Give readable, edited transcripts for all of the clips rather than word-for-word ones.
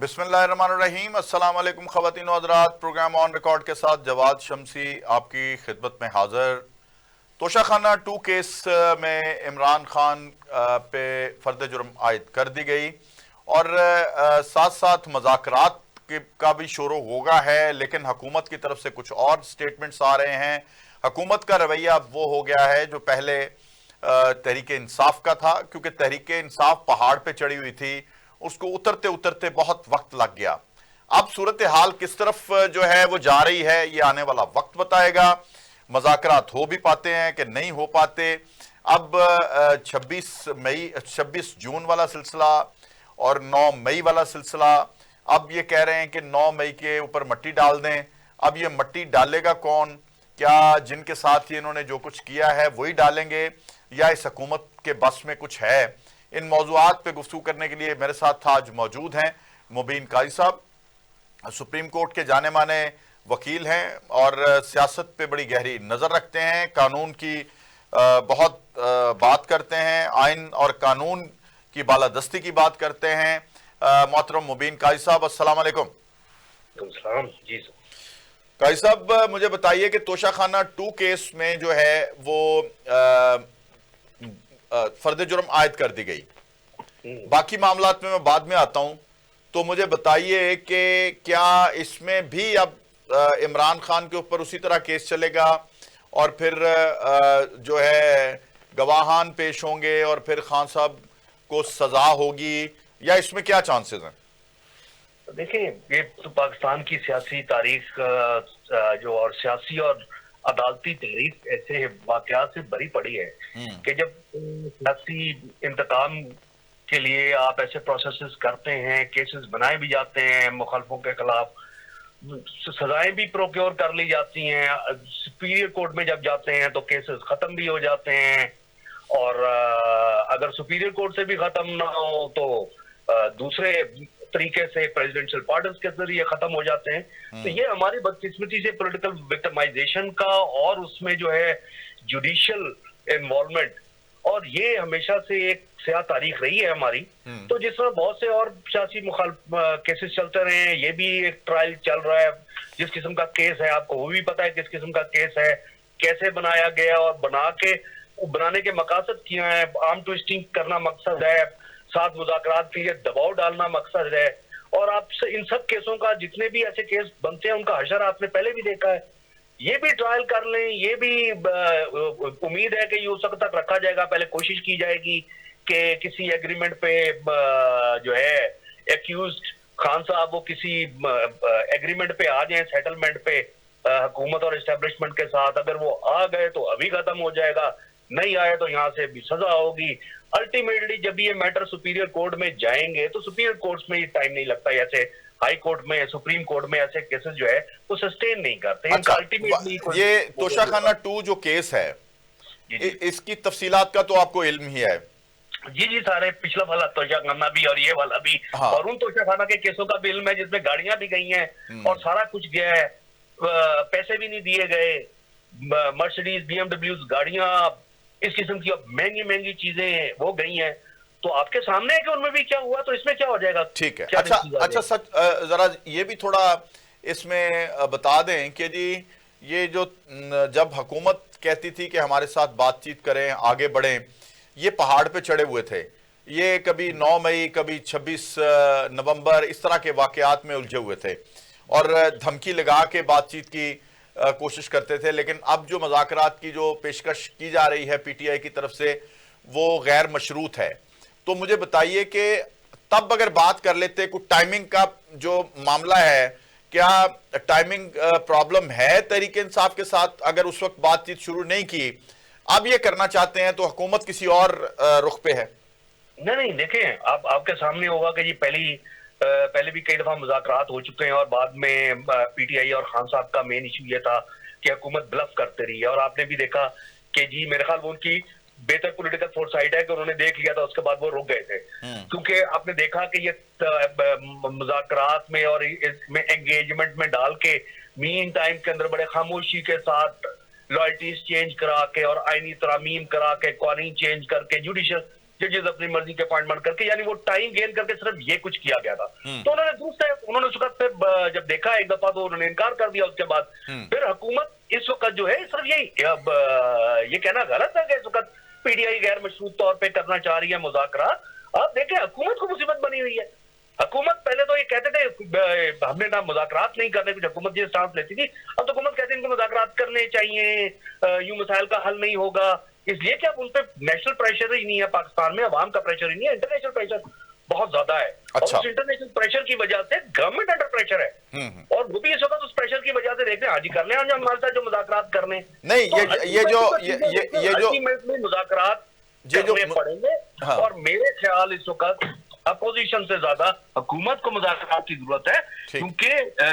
बिस्मिल्लाहिर्रहमानिर्रहीम। अस्सलाम वालेकुम ख़वातीन व हज़रात। प्रोग्राम ऑन रिकॉर्ड के साथ जवाद शमसी आपकी खिदमत में हाजिर। तोशाखाना 2 केस में इमरान खान पे फर्द जुर्म आयद कर दी गई और साथ साथ मुज़ाकरात का भी शुरू होगा है, लेकिन हुकूमत की तरफ से कुछ और स्टेटमेंट्स आ रहे हैं। हुकूमत का रवैया वो हो गया है जो पहले तहरीक इंसाफ का था, क्योंकि तहरीक इंसाफ पहाड़ पे चढ़ी हुई थी, उसको उतरते उतरते बहुत वक्त लग गया। अब सूरत हाल किस तरफ जो है वो जा रही है, ये आने वाला वक्त बताएगा। मुज़ाकरात हो भी पाते हैं कि नहीं हो पाते। अब 26 जून वाला सिलसिला और 9 मई वाला सिलसिला, अब ये कह रहे हैं कि 9 मई के ऊपर मट्टी डाल दें। अब ये मट्टी डालेगा कौन? क्या जिनके साथ ये इन्होंने जो कुछ किया है वही डालेंगे, या इस हुकूमत के बस में कुछ है? इन मौजूआत पे गुफ्तगू करने के लिए मेरे साथ आज मौजूद हैं मुबीन काजी साहब, सुप्रीम कोर्ट के जाने माने वकील हैं और सियासत पे बड़ी गहरी नज़र रखते हैं, कानून की बहुत बात करते हैं, आइन और कानून की बालादस्ती की बात करते हैं। मोहतरम मुबीन काजी साहब, अस्सलाम वालेकुम। जी काजी साहब, मुझे बताइए कि तोशाखाना 2 केस में जो है वो फर्द जुर्म आयद कर दी गई। बाकी मामलात में मैं बाद में आता हूं, तो मुझे बताइए कि क्या इसमें भी अब इमरान खान के ऊपर उसी तरह केस चलेगा और फिर जो है गवाहान पेश होंगे और फिर खान साहब को सजा होगी, या इसमें क्या चांसेस हैं? देखिए, ये तो पाकिस्तान की सियासी तारीख जो और सियासी और अदालती तहरीक ऐसे वाकयात से भरी पड़ी है कि जब सियासी इंतकाम के लिए आप ऐसे प्रोसेसेस करते हैं, केसेस बनाए भी जाते हैं मुखालफों के खिलाफ, सजाएं भी प्रोक्योर कर ली जाती हैं, सुपीरियर कोर्ट में जब जाते हैं तो केसेस खत्म भी हो जाते हैं, और अगर सुपीरियर कोर्ट से भी खत्म ना हो तो दूसरे तरीके से प्रेसिडेंशियल पार्डन के जरिए खत्म हो जाते हैं। तो ये हमारी बदकिस्मती से पॉलिटिकल विक्टिमाइजेशन का और उसमें जो है जुडिशियल इन्वॉल्वमेंट, और ये हमेशा से एक स्याह तारीख रही है हमारी। तो जिस तरह बहुत से और सियासी केसेस चलते रहे हैं, ये भी एक ट्रायल चल रहा है। जिस किस्म का केस है आपको वो भी पता है किस किस्म का केस है, कैसे बनाया गया और बनाने के मकसद क्या है। आर्म ट्विस्टिंग करना मकसद है, साथ मुज़ाकरात के लिए दबाव डालना मकसद है। और आप इन सब केसों का, जितने भी ऐसे केस बनते हैं उनका हशर आपने पहले भी देखा है। ये भी ट्रायल कर लें, ये भी उम्मीद है कि ये उस वक्त तक रखा जाएगा। पहले कोशिश की जाएगी कि किसी एग्रीमेंट पे जो है एक्यूज्ड खान साहब वो किसी एग्रीमेंट पे आ जाए, सेटलमेंट पे हुकूमत और एस्टेब्लिशमेंट के साथ। अगर वो आ गए तो अभी खत्म हो जाएगा, नहीं आए तो यहाँ से भी सजा होगी। अल्टीमेटली जब ये मैटर सुपीरियर कोर्ट में जाएंगे तो सुपीरियर कोर्ट में ये टाइम नहीं लगता। ऐसे हाई कोर्ट में, सुप्रीम कोर्ट में ऐसे केसेस जो है वो सस्टेन नहीं करते। अच्छा, अल्टीमेटली ये तोशाखाना 2 जो केस है, इसकी तफसीलात का तो आपको इल्म ही है? जी, सारे पिछला वाला तोशाखाना भी और ये वाला भी, हाँ। और उन तोशाखाना के केसों का भी इल्म है जिसमें गाड़ियां भी गई हैं और सारा कुछ गया है, पैसे भी नहीं दिए गए। मर्सिडीज, बीएमडब्ल्यू गाड़ियां, इस किस्म की महंगी महंगी चीजें वो गई हैं। तो आपके सामने है कि उनमें भी क्या हुआ, तो इसमें क्या हो जाएगा? ठीक है। अच्छा सच जरा ये भी थोड़ा इसमें बता दें कि जी ये जो जब हुकूमत कहती थी कि हमारे साथ बातचीत करें, आगे बढ़ें, ये पहाड़ पे चढ़े हुए थे, ये कभी 9 मई कभी 26 नवंबर इस तरह के वाकयात में उलझे हुए थे और धमकी लगा के बातचीत की कोशिश करते थे। लेकिन अब जो मुज़ाकरात की जो पेशकश की जा रही है पीटीआई की तरफ से, वो गैर मशरूत है। तो मुझे बताइए कि तब अगर बात कर लेते, कुछ टाइमिंग का जो मामला है, क्या टाइमिंग प्रॉब्लम है तहरीक इंसाफ के साथ? अगर उस वक्त बातचीत शुरू नहीं की, अब ये करना चाहते हैं, तो हुकूमत किसी और रुख पे है? नहीं, देखें, आपके सामने होगा कि जी पहले भी कई दफा मुज़ाकरात हो चुके हैं और बाद में पीटीआई और खान साहब का मेन इशू ये था कि हुकूमत ब्लफ करते रही है। और आपने भी देखा कि जी मेरे ख्याल वो उनकी बेहतर पॉलिटिकल फोरसाइट है कि उन्होंने देख लिया था, उसके बाद वो रुक गए थे। क्योंकि आपने देखा कि ये मुज़ाकरात में और इसमें एंगेजमेंट में डाल के मीन टाइम के अंदर बड़े खामोशी के साथ लॉयल्टीज चेंज करा के और आईनी तरामीम करा के, कवानीन चेंज करके, जुडिशियल जजेस अपनी मर्जी के अपॉइंटमेंट करके, यानी वो टाइम गेन करके सिर्फ ये कुछ किया गया था। तो उन्होंने दूसरे उन्होंने उसका फिर जब देखा एक दफा तो उन्होंने इनकार कर दिया। उसके बाद फिर हुकूमत इस वक्त जो है सिर्फ यही, अब ये कहना गलत है कि इस वक्त पीडीआई गैर मशरूत तौर पे करना चाह रही है मुज़ाकरात। आप देखें हुकूमत को मुसीबत बनी हुई है। हुकूमत पहले तो ये कहते थे हमने ना मुज़ाकरात नहीं करने, कुछ हुकूमत ये स्टांस लेती थी। अब तो हुकूमत कहते हैं इनको मुज़ाकरात करने चाहिए, यूं मसाइल का हल नहीं होगा। इसलिए कि अब उन पर नेशनल प्रेशर ही नहीं है, पाकिस्तान में अवाम का प्रेशर ही नहीं है, इंटरनेशनल प्रेशर बहुत ज्यादा है। अच्छा। और उस इंटरनेशनल प्रेशर की वजह से गवर्नमेंट अंडर प्रेशर है, और वो भी इस वक्त उस प्रेशर की वजह से देखते हैं हाजी कर ले हमारे साथ जो मुज़ाकरात करने नहीं, ये जो मुज़ाकरात ये जो पड़ेंगे। हाँ। और मेरे ख्याल इस वक्त अपोजिशन से ज्यादा हुकूमत को मुज़ाकरात की जरूरत है, क्योंकि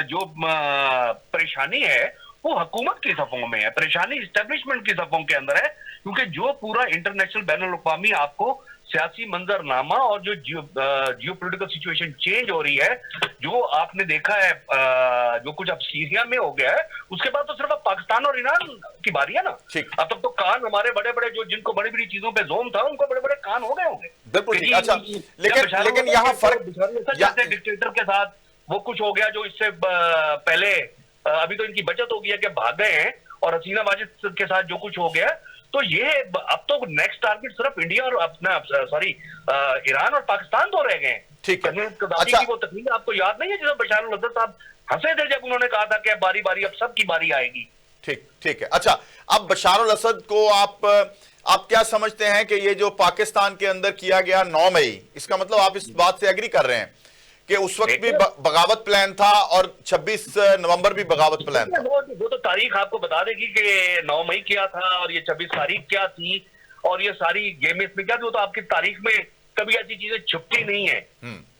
जो परेशानी है वो हुकूमत की सफ़ों में है, परेशानी इस्टेब्लिशमेंट की सफ़ों के अंदर है। क्योंकि जो पूरा इंटरनेशनल बैनुल-अक़वामी आपको सियासी मंजरनामा और जो जियोपॉलिटिकल सिचुएशन चेंज हो रही है, जो आपने देखा है जो कुछ अब सीरिया में हो गया है, उसके बाद तो सिर्फ अब पाकिस्तान और ईरान की बारी है ना। अब तक तो कान हमारे बड़े बड़े जो जिनको बड़ी बड़ी चीजों पे जोम था उनको बड़े बड़े कान हो गए होंगे। बिल्कुल ठीक। अच्छा, लेकिन यहाँ फर्क डिक्टेटर के साथ वो कुछ हो गया जो इससे पहले, अभी तो इनकी बचत हो गई है कि भाग गए हैं, और हसीना वाजिद के साथ जो कुछ हो गया, तो ये अब तो नेक्स्ट टारगेट सिर्फ इंडिया और अपना ईरान और पाकिस्तान तो रह गए हैं। ठीक है। अच्छा, की वो तकनीक आपको याद नहीं है जिसमें बशार अल-असद साहब हंसे थे जब उन्होंने कहा था कि बारी बारी अब सबकी बारी आएगी। ठीक है। अच्छा, अब बशार अल-असद को आप क्या समझते हैं कि ये जो पाकिस्तान के अंदर किया गया 9 मई, इसका मतलब आप इस बात से एग्री कर रहे हैं कि उस वक्त भी बगावत प्लान था और 26 नवंबर भी बगावत प्लान था? वो तो तारीख आपको बता देगी कि 9 मई क्या था और ये 26 तारीख क्या थी, और ये सारी गेम इसमें क्या थी। वो तो आपकी तारीख में कभी ऐसी चीजें छुपती नहीं है।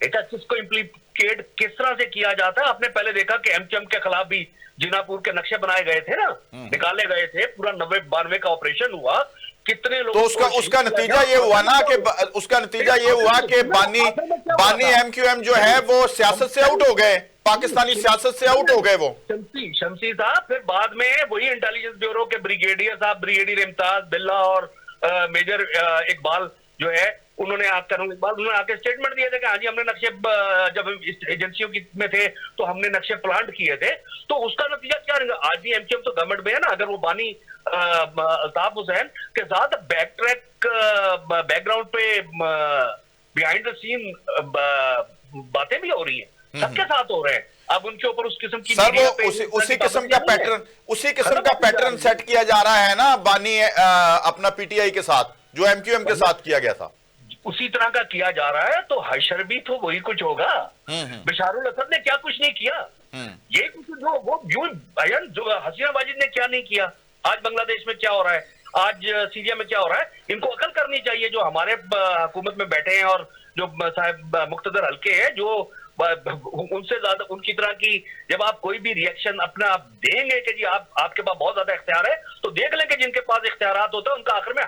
एक इसको इम्प्लीकेट किस तरह से किया जाता है, आपने पहले देखा कि एमक्यूएम के खिलाफ भी जिनापुर के नक्शे बनाए गए थे ना, निकाले गए थे, पूरा 90-92 का ऑपरेशन हुआ। कितने लोग, तो उसका नतीजा ये हुआ ना कि बानी एमक्यूएम जो है वो सियासत से आउट हो गए, पाकिस्तानी सियासत से आउट हो गए। वो शमसी साहब फिर बाद में वही इंटेलिजेंस ब्यूरो के ब्रिगेडियर साहब, ब्रिगेडियर इम्ताज बिल्ला और मेजर इकबाल जो है, उन्होंने आके स्टेटमेंट दिए थे कि हाँ जी हमने नक्शे, जब हम इस एजेंसियों में थे तो हमने नक्शे प्लांट किए थे। तो उसका नतीजा क्या रहेगा? आज भी एमक्यूएम तो गवर्नमेंट में है ना। अगर वो बानी अल्ताफ हुसैन के साथ बैकग्राउंड पे बिहाइंड द सीन बातें भी हो रही हैं, सबके साथ हो रहे हैं। अब उनके ऊपर उस किस्म की उसी किस्म का पैटर्न सेट किया जा रहा है ना बानी अपना पीटीआई के साथ, जो एमक्यूएम के साथ किया गया था, उसी तरह का किया जा रहा है। तो हशर भी तो वही कुछ होगा। बशार अल-असद ने क्या कुछ नहीं किया, ये कुछ जो हसीना वाजिद ने क्या नहीं किया। आज बांग्लादेश में क्या हो रहा है, आज सीरिया में क्या हो रहा है, इनको अकल करनी चाहिए जो हमारे हुकूमत में बैठे हैं और जो साहब मुक्तदर हल्के हैं, जो उनसे ज्यादा उनकी तरह की, जब आप कोई भी रिएक्शन अपना आप देंगे कि जी आपके पास बहुत ज्यादा इख्तियार है, तो देख लें कि जिनके पास इख्तियारात होते हैं उनका आखिर में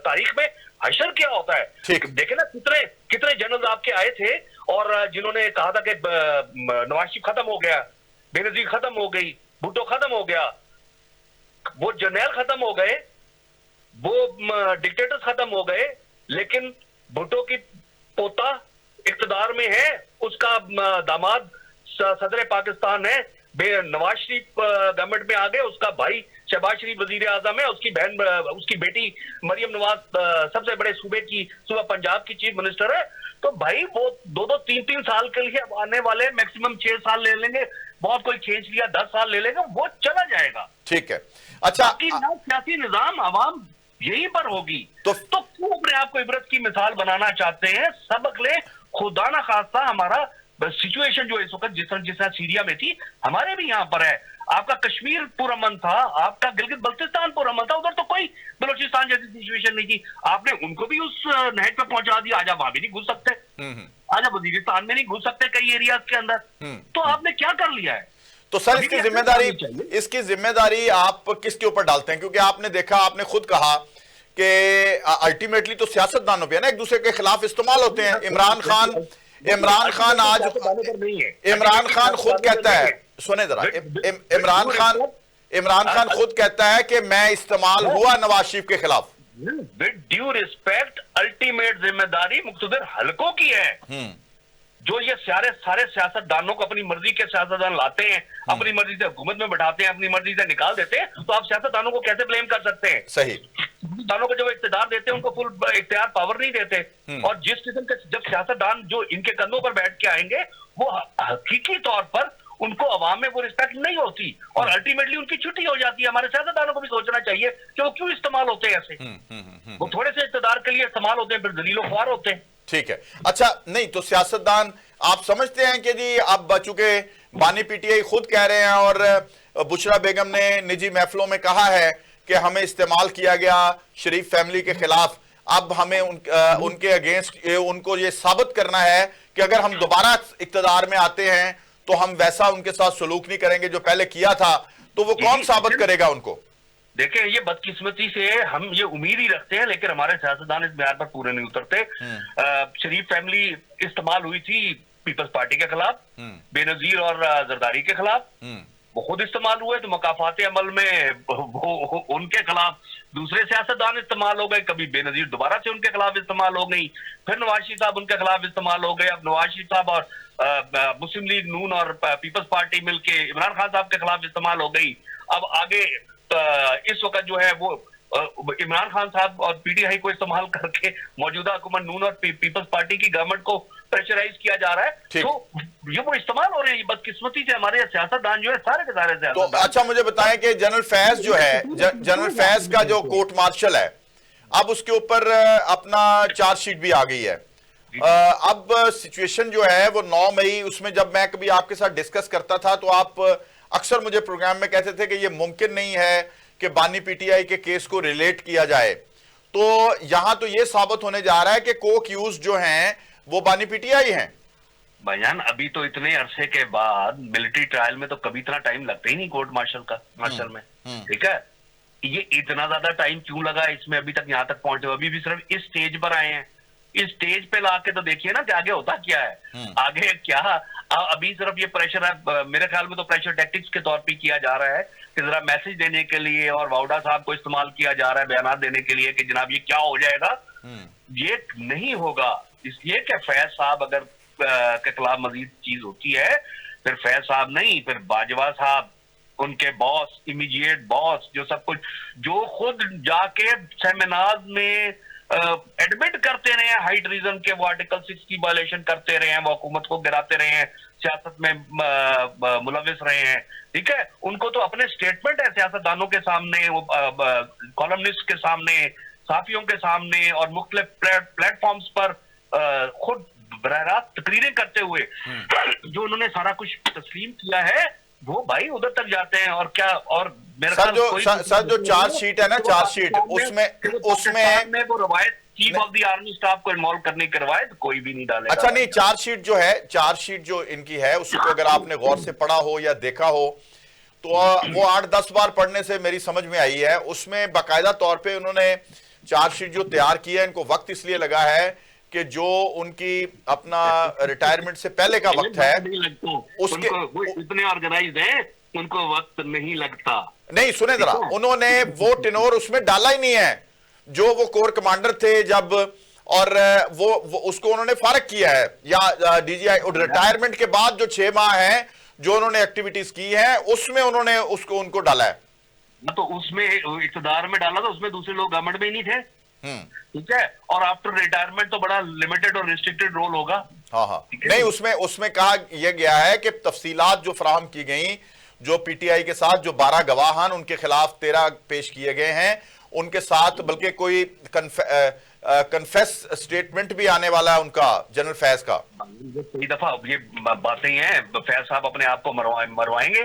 तारीख में हशर क्या होता है। देखे ना कितने जनरल आपके आए थे और जिन्होंने कहा था कि नवाज शरीफ खत्म हो गया, बेनजीर खत्म हो गई, भुट्टो खत्म हो गया, वो जर्नैल खत्म हो गए, वो डिक्टेटर्स खत्म हो गए, लेकिन भुट्टो की पोता इख्तिदार में है, उसका दामाद सदर पाकिस्तान है, नवाज शरीफ गवर्नमेंट में आ गए, उसका भाई शहबाज शरीफ वजीर आजम है, उसकी बहन, उसकी बेटी मरियम नवाज सबसे बड़े सूबा पंजाब की चीफ मिनिस्टर है। तो भाई वो 2-3 साल के लिए आने वाले, मैक्सिमम 6 साल ले लेंगे, बहुत कोई खींच लिया 10 साल ले लेंगे, वो चला जाएगा। ठीक है। अच्छा, सियासी निजाम आवाम यहीं पर होगी, तो क्यों अपने आप को इबरत की मिसाल बनाना चाहते हैं? सबक ले, खुदा ना खास्ता हमारा सिचुएशन जो इस वक्त जिस तरह सीरिया में थी, हमारे भी यहाँ पर है। आपका कश्मीर पुरअमन था, आपका गिलगित बल्तिस्तान पुरअमन था, उधर तो कोई बलोचिस्तान जैसी सिचुएशन नहीं थी। आपने उनको भी उस नहर पे पहुंचा दिया, आज आप वहां भी नहीं घुस सकते, आज आप वजीरिस्तान में नहीं घुस सकते कई एरियाज के अंदर। तो आपने क्या कर लिया है? तो सर इसकी जिम्मेदारी आप किसके ऊपर डालते हैं? क्योंकि आपने देखा, आपने खुद कहा कि अल्टीमेटली तो सियासतदानों पे है ना, एक दूसरे के खिलाफ इस्तेमाल होते हैं। इमरान खान खुद कहता है, सुने जरा, इमरान खान खुद कहता है कि मैं इस्तेमाल हुआ नवाज शरीफ के खिलाफ। विद ड्यू रिस्पेक्ट अल्टीमेट जिम्मेदारी मुक्तदर हलकों की है। जो ये सारे सियासतदानों को अपनी मर्जी के सियासतदान लाते हैं, अपनी मर्जी से हुकूमत में बैठाते हैं, अपनी मर्जी से निकाल देते हैं, तो आप सियासतदानों को कैसे ब्लेम कर सकते हैं? सही। सियासतदानों को जब इख्तियार देते हैं, उनको फुल इख्तियार पावर नहीं देते। और जिस किस्म के जब सियासतदान जो इनके कंधों पर बैठ के आएंगे, वो हकीकी तौर पर उनको अवाम में वो रिस्पेक्ट नहीं होती और अल्टीमेटली उनकी छुट्टी हो जाती है। हमारे सियासतदानों को भी सोचना चाहिए कि वो क्यों इस्तेमाल होते हैं ऐसे। वो थोड़े से इख्तियार के लिए इस्तेमाल होते हैं, फिर दलीलो ख्वार होते हैं। ठीक है। अच्छा, नहीं तो सियासतदान आप समझते हैं कि जी अब चूंकि बानी पीटीआई खुद कह रहे हैं और बुशरा बेगम ने निजी महफिलों में कहा है कि हमें इस्तेमाल किया गया शरीफ फैमिली के खिलाफ, अब हमें उनके अगेंस्ट उनको ये साबित करना है कि अगर हम दोबारा इक्तदार में आते हैं तो हम वैसा उनके साथ सलूक नहीं करेंगे जो पहले किया था। तो वो कौन साबित करेगा उनको? देखिए, ये बदकिस्मती से हम ये उम्मीद ही रखते हैं, लेकिन हमारे सियासतदान इस म्यार पर पूरे नहीं उतरते। शरीफ फैमिली इस्तेमाल हुई थी पीपल्स पार्टी के खिलाफ, बेनजीर और जरदारी के खिलाफ, वो खुद इस्तेमाल हुए। तो मकाफात अमल में वो उनके खिलाफ दूसरे सियासतदान इस्तेमाल हो गए। कभी बेनजीर दोबारा से उनके खिलाफ इस्तेमाल हो गई, फिर नवाज शरीफ साहब उनके खिलाफ इस्तेमाल हो गए। अब नवाज शरीफ साहब और मुस्लिम लीग नून और पीपल्स पार्टी मिलके इमरान खान साहब के खिलाफ इस्तेमाल हो गई। अब आगे इस वक्त जो है वो इमरान खान साहब और पीटीआई को इस्तेमाल करके मौजूदा हुकूमत नून और पीपल्स पार्टी की गवर्नमेंट को प्रेशराइज किया जा रहा है। तो ये वो इस्तेमाल हो रहे हैं। बदकिस्मती से हमारे सियासतदान जो है सारे के सारे तो अच्छा, मुझे बताएं कि जनरल फैज जो है, जनरल फैज का जो कोर्ट मार्शल है, अब उसके ऊपर अपना चार्जशीट भी आ गई है। अब सिचुएशन जो है वो 9 मई, उसमें जब मैं कभी आपके साथ डिस्कस करता था तो आप अक्सर मुझे प्रोग्राम में कहते थे कि ये मुमकिन नहीं है कि बानी पीटीआई के केस को रिलेट किया जाए। तो यहां तो ये साबित होने जा रहा है कि को अक्यूज जो हैं वो बानी पीटीआई हैं। भाईजान, अभी तो इतने अरसे के बाद मिलिट्री ट्रायल में तो कभी इतना टाइम लगता ही नहीं कोर्ट मार्शल में। ठीक है, ये इतना ज्यादा टाइम क्यों लगा इसमें अभी तक यहाँ तक पहुंचे? अभी भी सिर्फ इस स्टेज पर आए हैं। इस स्टेज पे लाके तो देखिए ना कि आगे होता क्या है। आगे क्या, अभी सिर्फ ये प्रेशर है, मेरे ख्याल में तो प्रेशर टैक्टिक्स के तौर पे किया जा रहा है कि जरा मैसेज देने के लिए, और वाउडा साहब को इस्तेमाल किया जा रहा है बयान देने के लिए कि जनाब ये क्या हो जाएगा। ये नहीं होगा, इसलिए कि फैज साहब अगर के खिलाफ मजीद चीज होती है, फिर फैज साहब नहीं, फिर बाजवा साहब, उनके बॉस, इमीडिएट बॉस, जो सब कुछ, जो खुद जाके सेमिनार में एडमिट करते रहे हैं हाई ट्रीजन के, वो आर्टिकल 6 की वायलेशन करते रहे हैं, वो हुकूमत को गिराते रहे हैं, सियासत में मुलविस रहे हैं। ठीक है, उनको तो अपने स्टेटमेंट है सियासतदानों के सामने, वो कॉलमनिस्ट के सामने, साफियों के सामने और मुख्तलिफ प्लेटफॉर्म्स पर खुद बराह रास्त तकरीरें करते हुए जो उन्होंने सारा कुछ तस्लीम किया है, वो भाई उधर तक जाते हैं। और क्या, और मेरे सर जो चार्जशीट है ना, चार्जशीट, उसमें वो रवायत chief of the army staff को इन्वॉल्व करने की रवायत कोई भी नहीं डालेगा। अच्छा, नहीं, चार्जशीट जो है, चार्जशीट जो इनकी है, उसको अगर आपने गौर से पढ़ा हो या देखा हो तो वो 8-10 बार पढ़ने से मेरी समझ में आई है। उसमें बाकायदा तौर पे उन्होंने चार्जशीट जो तैयार की है, इनको वक्त इसलिए लगा है कि जो उनकी अपना रिटायरमेंट से पहले का वक्त है, उसके वो इतने ऑर्गेनाइज्ड हैं, उनको वक्त नहीं लगता। नहीं, सुने जरा, उन्होंने वो टेनोर उसमें डाला ही नहीं है जो वो कोर कमांडर थे जब, और वो उसको उन्होंने फारग किया है, या डीजीआई रिटायरमेंट के बाद जो 6 माह हैं जो उन्होंने एक्टिविटीज की हैं, उसमें उन्होंने उनको डाला है। तो उसमें इक़्तिदार में डाला था, उसमें दूसरे लोग गवर्नमेंट में ही नहीं थे। ठीक है, और आफ्टर रिटायरमेंट तो बड़ा लिमिटेड और रिस्ट्रिक्टेड रोल होगा। हाँ, नहीं, उसमें कहा यह गया है कि तफसीलात जो फराहम की गई, जो पीटीआई के साथ जो 12 गवाहान उनके खिलाफ 13 पेश किए गए हैं, उनके साथ बल्कि कोई कन्फेस स्टेटमेंट भी आने वाला है उनका, जनरल फैज का। कई दफा ये बातें हैं, फैज साहब अपने आप को मरवाएंगे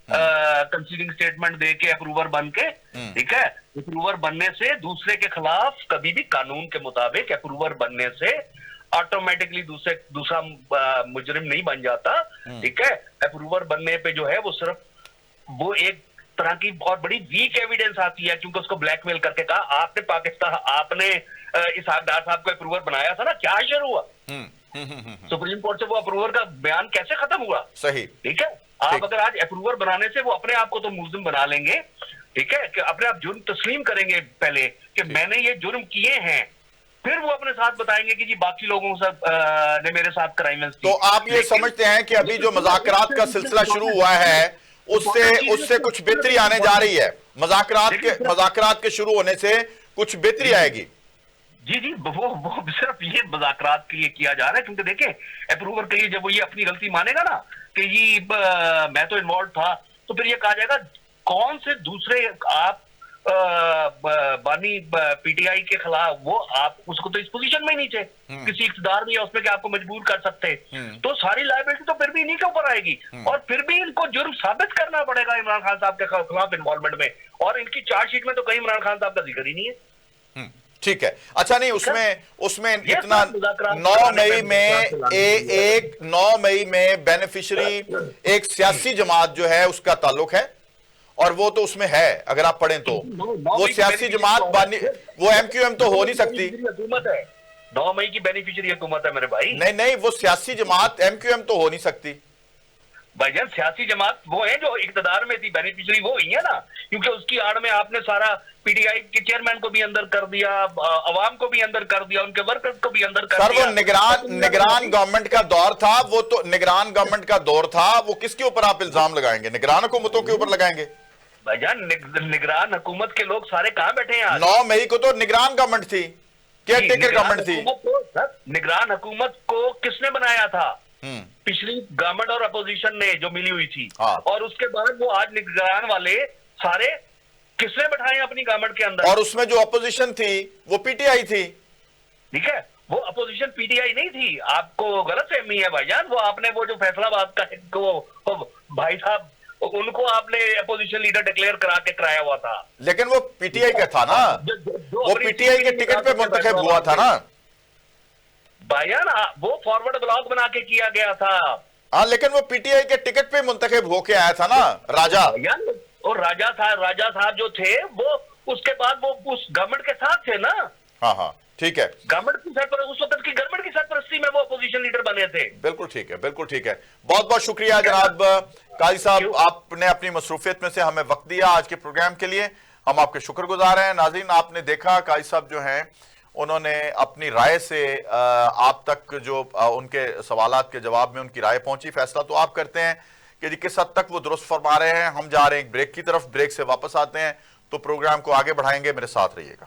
कंसीडिंग स्टेटमेंट दे के, अप्रूवर बन के। ठीक है, अप्रूवर बनने से दूसरे के खिलाफ कभी भी कानून के मुताबिक अप्रूवर बनने से ऑटोमेटिकली दूसरा मुजरिम नहीं बन जाता। ठीक है, अप्रूवर बनने पे जो है वो सिर्फ वो एक तरह की बहुत बड़ी वीक एविडेंस आती है, क्योंकि उसको ब्लैकमेल करके कहा आपने पाकिस्तान, आपने इसहाक डार साहब को अप्रूवर बनाया था ना, क्या अशर हुआ? सुप्रीम कोर्ट से वो अप्रूवर का बयान कैसे खत्म हुआ? सही। ठीक है, आप अगर आज अप्रूवर बनाने से वो अपने आप को तो मुल्जिम बना लेंगे, ठीक है, कि अपने आप जुर्म तस्लीम करेंगे पहले कि मैंने ये जुर्म किए हैं, फिर वो अपने साथ बताएंगे कि जी बाकी लोगों से ने मेरे साथ क्राइम्स तो आप ये समझते हैं कि अभी जो मुज़ाकरात का सिलसिला शुरू हुआ है उससे कुछ बेहतरी आने जा रही है? मुज़ाकरात के शुरू होने से कुछ बेहतरी आएगी? जी जी, वो सिर्फ ये मुज़ाकरात के लिए किया जा रहा है, क्योंकि देखें अप्रूवर के लिए जब वो ये अपनी गलती मानेगा ना कि ये मैं तो इन्वॉल्व था, तो फिर ये कहा जाएगा कौन से दूसरे आप बानी पीटीआई के खिलाफ, वो आप उसको तो इस पोजीशन में ही नहीं थे, किसी इख्तिदार नहीं है उसमें कि आपको मजबूर कर सकते, तो सारी लायबिलिटी तो फिर भी इन्हीं के ऊपर आएगी, और फिर भी इनको जुर्म साबित करना पड़ेगा इमरान खान साहब के खिलाफ इन्वॉल्वमेंट में, और इनकी चार्जशीट में तो कहीं इमरान खान साहब का जिक्र ही नहीं है। ठीक है, अच्छा नहीं, उसमें इतना 9 मई में बेनिफिशियरी एक सियासी जमात जो है उसका ताल्लुक है, और वो तो उसमें है, अगर आप पढ़ें तो वो सियासी जमात वो एमक्यूएम तो हो नहीं सकती। 9 मई की बेनिफिशियरी हुकूमत है मेरे भाई। नहीं, वो सियासी जमात एमक्यूएम तो हो नहीं सकती भाईजान। सियासी जमात वो है जो इक़्तिदार में थी, बेनिफिशियरी वो ही है ना, क्योंकि उसकी आड़ में आपने सारा पीटीआई के चेयरमैन को भी अंदर कर दिया, अवाम को भी अंदर कर दिया, उनके वर्कर्स को भी अंदर कर दिया। सर वो निगरान गवर्नमेंट का दौर था, वो तो निगरान गवर्नमेंट का दौर था, वो किसके ऊपर आप इल्जाम लगाएंगे? निगरान हुकूमतों के ऊपर लगाएंगे? भाईजान निगरान हुकूमत के लोग सारे कहां बैठे हैं? 9 मई को तो निगरान गवर्नमेंट थी, केयरटेकर गवर्नमेंट थी। निगरान हुकूमत को किसने बनाया था? पिछली गवर्नमेंट और अपोजिशन ने जो मिली हुई थी। और उसके बाद वो आज निगरान वाले सारे किसने बैठाए अपनी गवर्नमेंट के अंदर? और उसमें जो अपोजिशन थी वो पीटीआई थी। ठीक है, वो अपोजिशन पीटीआई नहीं थी, आपको गलतफहमी है भाईजान। वो आपने वो जो फैसलाबाद का वो भाई साहब, उनको आपने अपोजिशन लीडर डिक्लेयर करा के कराया हुआ था, लेकिन वो पीटीआई का था ना, वो पीटीआई के टिकट पे मुंतखब हुआ था ना भाईजान। वो फॉरवर्ड ब्लॉक बना के किया गया था। हाँ, लेकिन वो पीटीआई के टिकट पे मुंतखब होके आया था ना राजा। और राजा साहब जो थे वो उसके बाद वो उस गवर्नमेंट के साथ थे ना। हाँ, ठीक है, गवर्नमेंट की सरपरस्ती, उस वक्त की गवर्नमेंट की सरपरस्ती में वो अपोजिशन लीडर बने थे। बिल्कुल ठीक है, बिल्कुल ठीक है। बहुत बहुत शुक्रिया जनाब काजी साहब, आपने अपनी मसरूफियत में से हमें वक्त दिया आज के प्रोग्राम के लिए, हम आपके शुक्रगुजार हैं। नाज़रीन, आपने देखा काजी साहब जो हैं उन्होंने अपनी राय से आप तक जो उनके सवालात के जवाब में उनकी राय पहुंची। फैसला तो आप करते हैं कि जी किस हद तक वो दुरुस्त फरमा रहे हैं। हम जा रहे हैं एक ब्रेक की तरफ, ब्रेक से वापस आते हैं तो प्रोग्राम को आगे बढ़ाएंगे। मेरे साथ रहिएगा।